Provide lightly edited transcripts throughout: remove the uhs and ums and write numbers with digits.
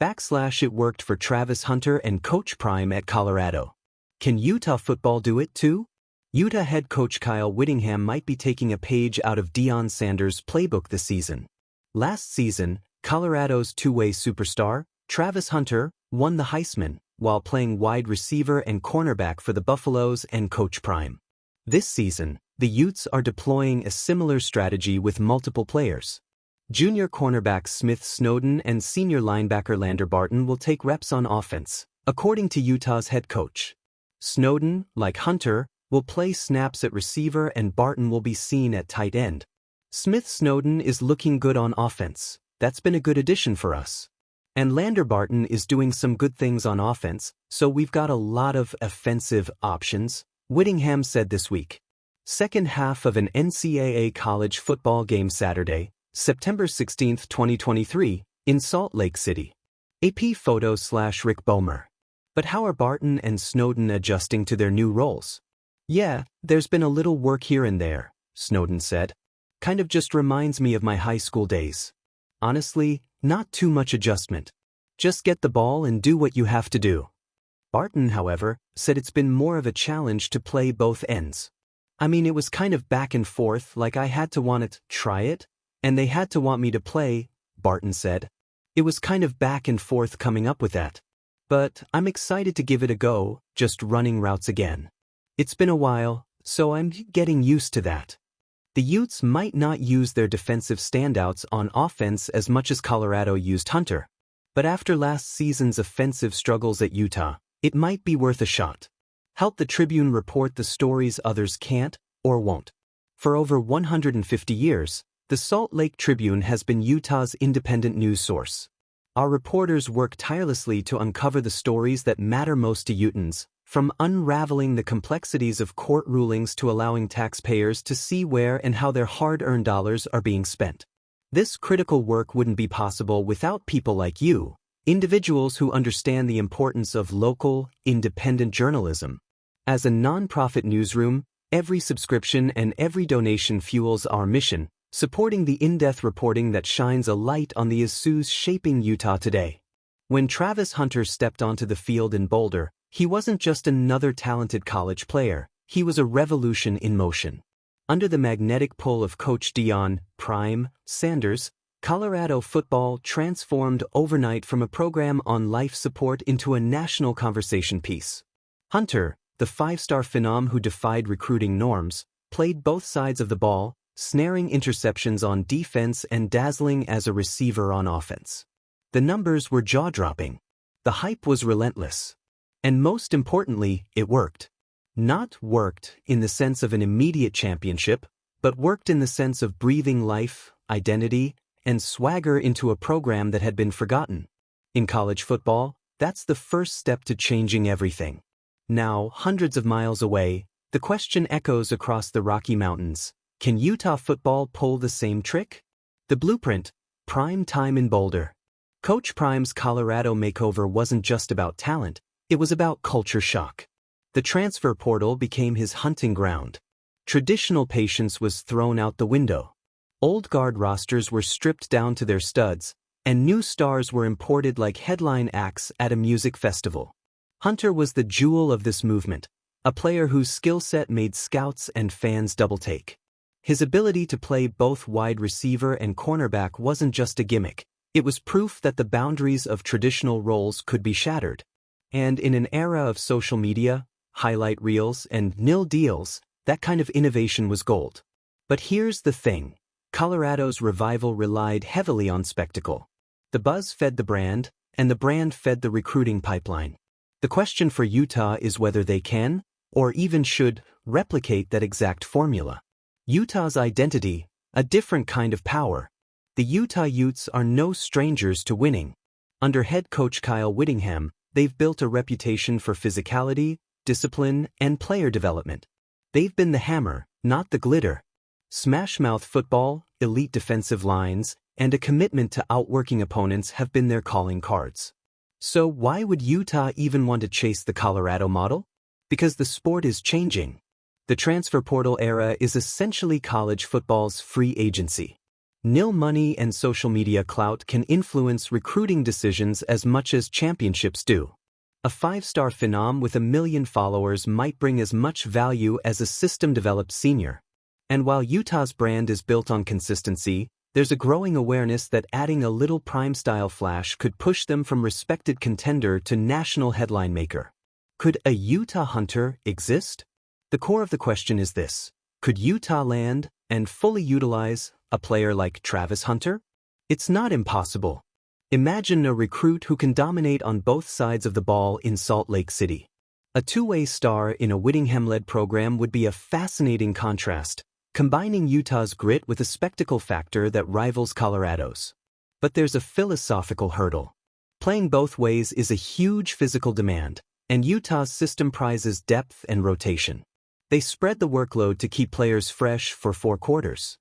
It worked for Travis Hunter and Coach Prime at Colorado. Can Utah football do it too? Utah head coach Kyle Whittingham might be taking a page out of Deion Sanders' playbook this season. Last season, Colorado's two-way superstar, Travis Hunter, won the Heisman while playing wide receiver and cornerback for the Buffaloes and Coach Prime. This season, the Utes are deploying a similar strategy with multiple players. Junior cornerback Smith Snowden and senior linebacker Lander Barton will take reps on offense, according to Utah's head coach. Snowden, like Hunter, will play snaps at receiver and Barton will be seen at tight end. Smith Snowden is looking good on offense. That's been a good addition for us. And Lander Barton is doing some good things on offense, so we've got a lot of offensive options, Whittingham said this week. Second half of an NCAA college football game Saturday, September 16, 2023, in Salt Lake City. AP photo/Rick Bomer. But how are Barton and Snowden adjusting to their new roles? Yeah, there's been a little work here and there, Snowden said. Kind of just reminds me of my high school days. Honestly, not too much adjustment. Just get the ball and do what you have to do. Barton, however, said it's been more of a challenge to play both ends. I mean, it was kind of back and forth, like I had to want to try it, and they had to want me to play, Barton said. It was kind of back and forth coming up with that. But I'm excited to give it a go, just running routes again. It's been a while, so I'm getting used to that. The Utes might not use their defensive standouts on offense as much as Colorado used Hunter. But after last season's offensive struggles at Utah, it might be worth a shot. Help the Tribune report the stories others can't or won't. For over 150 years, the Salt Lake Tribune has been Utah's independent news source. Our reporters work tirelessly to uncover the stories that matter most to Utahns, from unraveling the complexities of court rulings to allowing taxpayers to see where and how their hard-earned dollars are being spent. This critical work wouldn't be possible without people like you, individuals who understand the importance of local, independent journalism. As a nonprofit newsroom, every subscription and every donation fuels our mission, supporting the in-depth reporting that shines a light on the issues shaping Utah today. When Travis Hunter stepped onto the field in Boulder, he wasn't just another talented college player, he was a revolution in motion. Under the magnetic pull of Coach Deion Prime Sanders, Colorado football transformed overnight from a program on life support into a national conversation piece. Hunter, the five-star phenom who defied recruiting norms, played both sides of the ball, snaring interceptions on defense and dazzling as a receiver on offense. The numbers were jaw-dropping. The hype was relentless. And most importantly, it worked. Not worked in the sense of an immediate championship, but worked in the sense of breathing life, identity, and swagger into a program that had been forgotten. In college football, that's the first step to changing everything. Now, hundreds of miles away, the question echoes across the Rocky Mountains. Can Utah football pull the same trick? The blueprint, prime time in Boulder. Coach Prime's Colorado makeover wasn't just about talent, it was about culture shock. The transfer portal became his hunting ground. Traditional patience was thrown out the window. Old guard rosters were stripped down to their studs, and new stars were imported like headline acts at a music festival. Hunter was the jewel of this movement, a player whose skill set made scouts and fans double-take. His ability to play both wide receiver and cornerback wasn't just a gimmick, it was proof that the boundaries of traditional roles could be shattered. And in an era of social media, highlight reels, and nil deals, that kind of innovation was gold. But here's the thing. Colorado's revival relied heavily on spectacle. The buzz fed the brand, and the brand fed the recruiting pipeline. The question for Utah is whether they can, or even should, replicate that exact formula. Utah's identity, a different kind of power. The Utah Utes are no strangers to winning. Under head coach Kyle Whittingham, they've built a reputation for physicality, discipline, and player development. They've been the hammer, not the glitter. Smash-mouth football, elite defensive lines, and a commitment to outworking opponents have been their calling cards. So why would Utah even want to chase the Colorado model? Because the sport is changing. The transfer portal era is essentially college football's free agency. Nil money and social media clout can influence recruiting decisions as much as championships do. A five-star phenom with 1 million followers might bring as much value as a system-developed senior. And while Utah's brand is built on consistency, there's a growing awareness that adding a little prime-style flash could push them from respected contender to national headline maker. Could a Utah Hunter exist? The core of the question is this: could Utah land and fully utilize a player like Travis Hunter? It's not impossible. Imagine a recruit who can dominate on both sides of the ball in Salt Lake City. A two-way star in a Whittingham-led program would be a fascinating contrast, combining Utah's grit with a spectacle factor that rivals Colorado's. But there's a philosophical hurdle. Playing both ways is a huge physical demand, and Utah's system prizes depth and rotation. They spread the workload to keep players fresh for 4 quarters.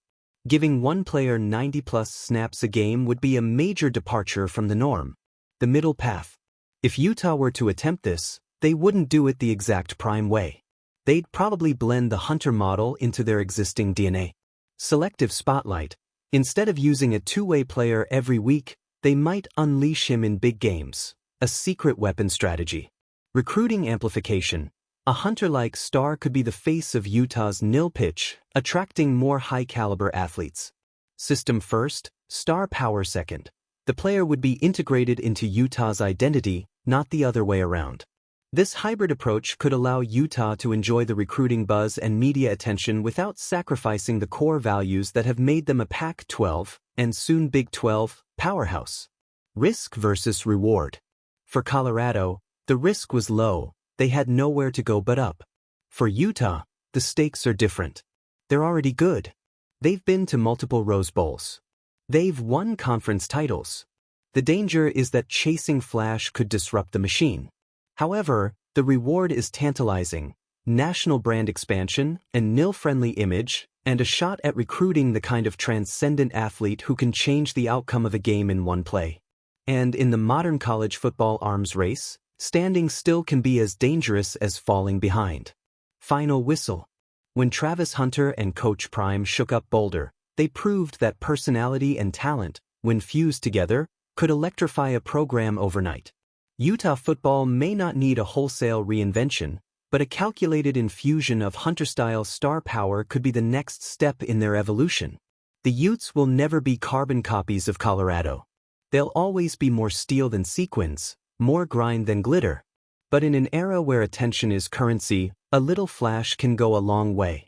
Giving one player 90-plus snaps a game would be a major departure from the norm. The middle path. If Utah were to attempt this, they wouldn't do it the exact prime way. They'd probably blend the Hunter model into their existing DNA. Selective spotlight. Instead of using a two-way player every week, they might unleash him in big games, a secret weapon strategy. Recruiting amplification. A Hunter-like star could be the face of Utah's nil pitch, attracting more high-caliber athletes. System first, star power second. The player would be integrated into Utah's identity, not the other way around. This hybrid approach could allow Utah to enjoy the recruiting buzz and media attention without sacrificing the core values that have made them a Pac-12, and soon Big 12, powerhouse. Risk versus reward. For Colorado, the risk was low. They had nowhere to go but up. For Utah, the stakes are different. They're already good. They've been to multiple Rose Bowls. They've won conference titles. The danger is that chasing flash could disrupt the machine. However, the reward is tantalizing: national brand expansion, a nil-friendly image, and a shot at recruiting the kind of transcendent athlete who can change the outcome of a game in one play. And in the modern college football arms race, standing still can be as dangerous as falling behind. Final whistle. When Travis Hunter and Coach Prime shook up Boulder, they proved that personality and talent, when fused together, could electrify a program overnight. Utah football may not need a wholesale reinvention, but a calculated infusion of Hunter-style star power could be the next step in their evolution. The Utes will never be carbon copies of Colorado. They'll always be more steel than sequins, more grind than glitter. But in an era where attention is currency, a little flash can go a long way.